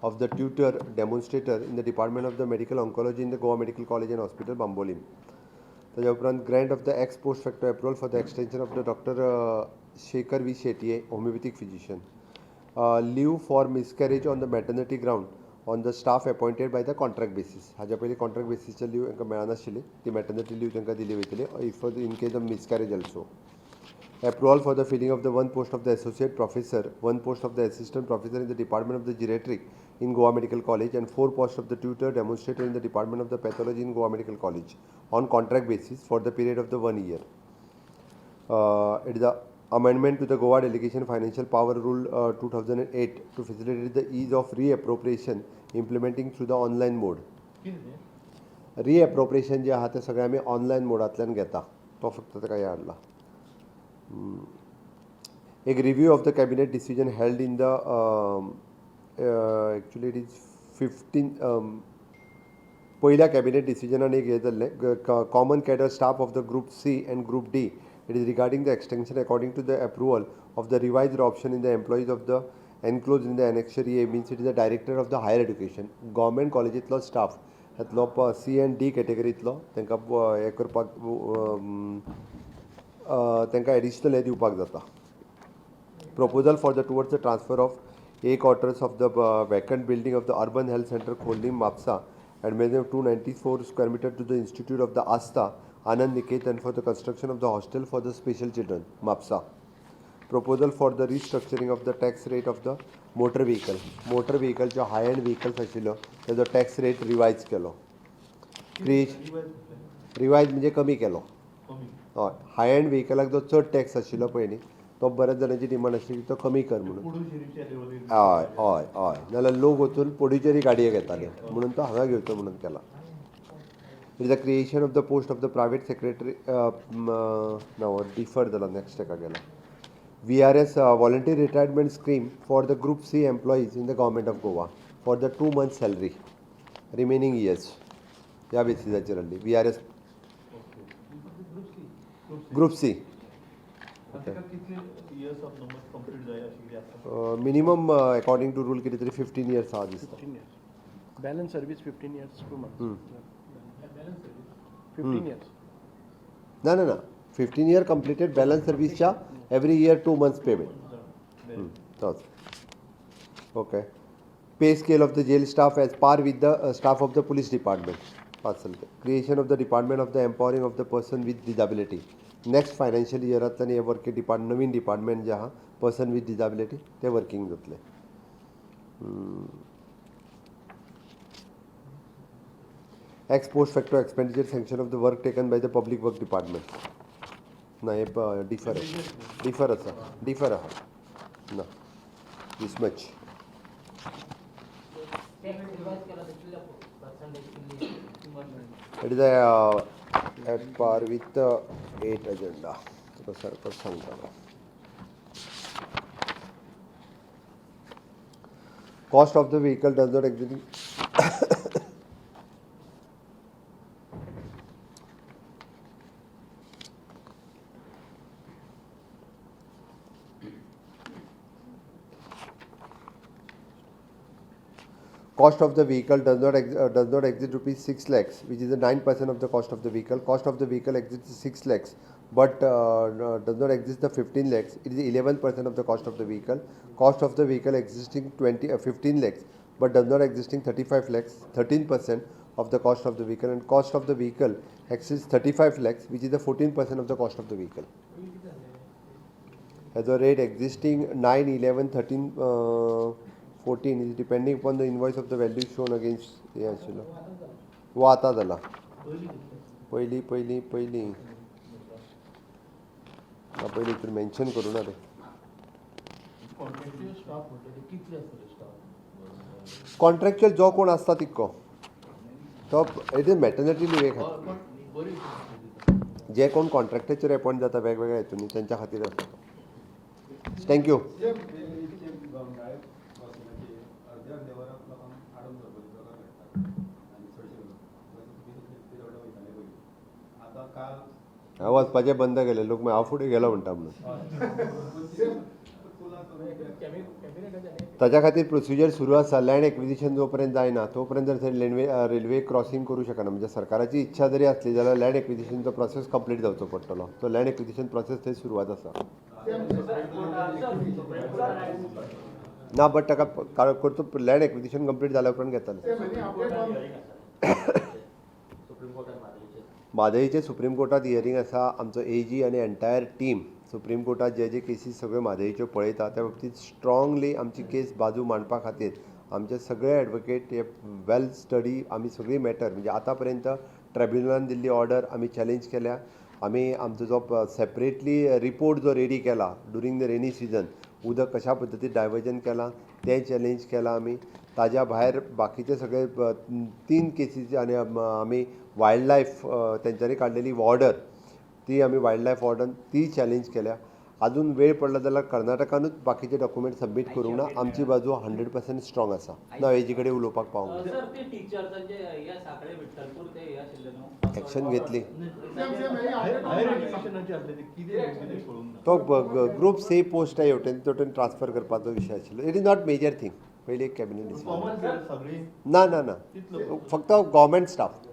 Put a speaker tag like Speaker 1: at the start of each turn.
Speaker 1: of the tutor demonstrator in the Department of the Medical Oncology in the Goa Medical College and Hospital, Bambolim. ताज्या उपरांत grant of the ex post facto approval for the extension of the Dr. Shekhar V. Shetye, homeopathic physician. Leave for miscarriage on the maternity ground on the staff appointed by the contract basis. हाज्या पयलीं contract basis leave तांकां मेळनाशिल्ली, ती maternity leave तांकां दिली वयतली if in case of miscarriage also. Approval for the filling of the one post of the associate professor, one post of the assistant professor in the Department of the Geriatric in Goa Medical College, and 4 posts of the tutor demonstrator in the Department of the Pathology in Goa Medical College on contract basis for the period of the 1 year. It is the amendment to the Goa Delegation Financial Power Rule 2008 to facilitate the ease of reappropriation implementing through the online mode. Reappropriation जे आहा ते सगळे आमी online मोडांतल्यान घेता, तो फक्त ताका हाडला. एक review of the cabinet decision held in the actually it is 15 पहिल्या cabinet decision एक हे जाल्ले common cadre staff of the group C and group D. It is regarding the extension according to the approval of the revised option in the employees of the enclosed in the annexure A, means it is the director of the higher education government collegeitlo staff हातलो C and D categoryतलो तांकां हे करपाक तांकां additional हे दिवपाक जाता. Proposal for the towards the transfer of A quarters of the vacant building of the Urban Health Center Kholim Mapsa at measure of 294 square meter to the Institute of the Asta Anand Niketan for the construction of the hostel for the special children Mapsa. Proposal for the restructuring of the tax rate of the motor vehicle. Motor vehicle जो high end vehicles आशिल्लो तेजो tax rate revise केलो. Revise म्हणजे कमी केलो. हय हाय end व्हेकलाक जो चड टॅक्स आशिल्लो पळय न्ही तो बऱ्याच जाणांची डिमांड आशिल्ली तो कमी कर म्हणून. हय हय हय नाल्यार लोक वचून पोडिचेरी गाडयो घेताले म्हणून तो हांगा घेवचो म्हणून केला. It is the creation of the post of the private secretary now differ जाला नेक्स्ट हेका गेला. VRS voluntary retirement scheme for the group C employees in the government of Goa for the 2 months salary remaining years. ह्या बेसिसाचेर हाडली VRS Group C. Minimum according to rule किती तरी 15 years आहा दिसता.
Speaker 2: 15 years. Balance service 15 years 2 months. 15 years.
Speaker 1: No. 15 year completed balance service च्या every year 2 months payment. Okay. Pay scale of the jail staff as par with the staff of the police department. Creation of the department of the empowering of the person with disability. Next financial year हे work department नवीन department जे आहा person with disability ते working जातले. Ex post facto expenditure sanction of the work taken by the public work department. ना हे differ आहा ना this much. It is at par with the 8 agenda. तो सरकार सांगता. Cost of the vehicle does not exist. Cost of the vehicle does not exceed rupees 6 lakhs, which is the 9% of the cost of the vehicle. Cost of the vehicle exceeds 6 lakhs, but does not exist the 15 lakhs. It is 11% of the cost of the vehicle. Cost of the vehicle existing 15 lakhs, but does not existing 35 lakhs, 13% of the cost of the vehicle. And cost of the vehicle exceeds 35 lakhs, which is the 14% of the cost of the vehicle. As a rate existing 9, 11, 13, 14 is depending upon the invoice of the value shown against the actual. वो आता झाला पहिली तर mention करू ना रे. कॉन्ट्रॅक्चुअल जो कोण आसता तितको तो इट इज मॅटर्निटी लिव्ह जे कोण कॉन्ट्रॅक्टाचेर अपॉइंट जाता वेगवेगळ्या हेतूंनी त्यांच्या खातीर आसता. थँक्यू. हांव वचपाचें बंद केलें लोक हांव फुडें गेलो म्हणटा म्हणून. ताच्या खातीर प्रोसिजर सुरू आसा. लँड एक्विजिशन जो पर्यंत जायना तो पर्यंत जर रेल्वे क्रॉसिंग करूं शकना. म्हणजे सरकाराची इच्छा जरी असली जाल्यार लँड एक्विजिशनचो प्रोसेस कंप्लीट जावचो पडटलो. तो लँड एक्विजिशन प्रोसेस थंय सुरवात आसा. ना बट ताका करचो लँड एक्विजिशन कंप्लीट जाल्या उपरांत घेतले. म्हादईचे सुप्रीम कोर्टात हियरींग आसा. आमचो AG आनी एंटायर टीम सुप्रीम कोर्टात जे केसीस सगळ्यो म्हादईच्यो पळयता त्या बाबतींत स्ट्रॉंगली आमची केस बाजू मांडपा खातीर आमचे सगळे एडवोकेट हे वेल स्टडी आमी सगळी मॅटर म्हणजे आतां पर्यंत ट्रिब्युनलान दिल्ली ऑर्डर आमी चॅलेंज केल्या. आमी आमचो जो सेपरेटली रिपोर्ट जो रेडी केला ड्युरींग द रेनी सिजन उदक कशा पद्दतीन डायवर्जन केलां तें चॅलेंज केलां आमी. ताज्या भायर बाकीचे सगळे 3 केसीस आनी आमी वायल्ड लायफ तेंच्यांनी काडलेली ऑर्डर ती आमी वायल्ड लायफ ऑर्डर ती चॅलेंज केल्या. अजून वेळ पडला जाल्यार कर्नाटकानूच बाकीचे डॉक्युमेंट सबमीट करूंक ना. आमची बाजू 100% स्ट्रॉंग आसा. ना हेजे कडेन उलोवपाक पावूंक एक्शन घेतली. तो ग्रुप सी पोस्ट आहे हेवटेन तेवटेन ट्रान्सफर करपाचो विशय आशिल्लो. It is not major thing. पयली एक कॅबिनेट डिसिजन ना ना ना फक्त गव्हर्मेंट स्टाफ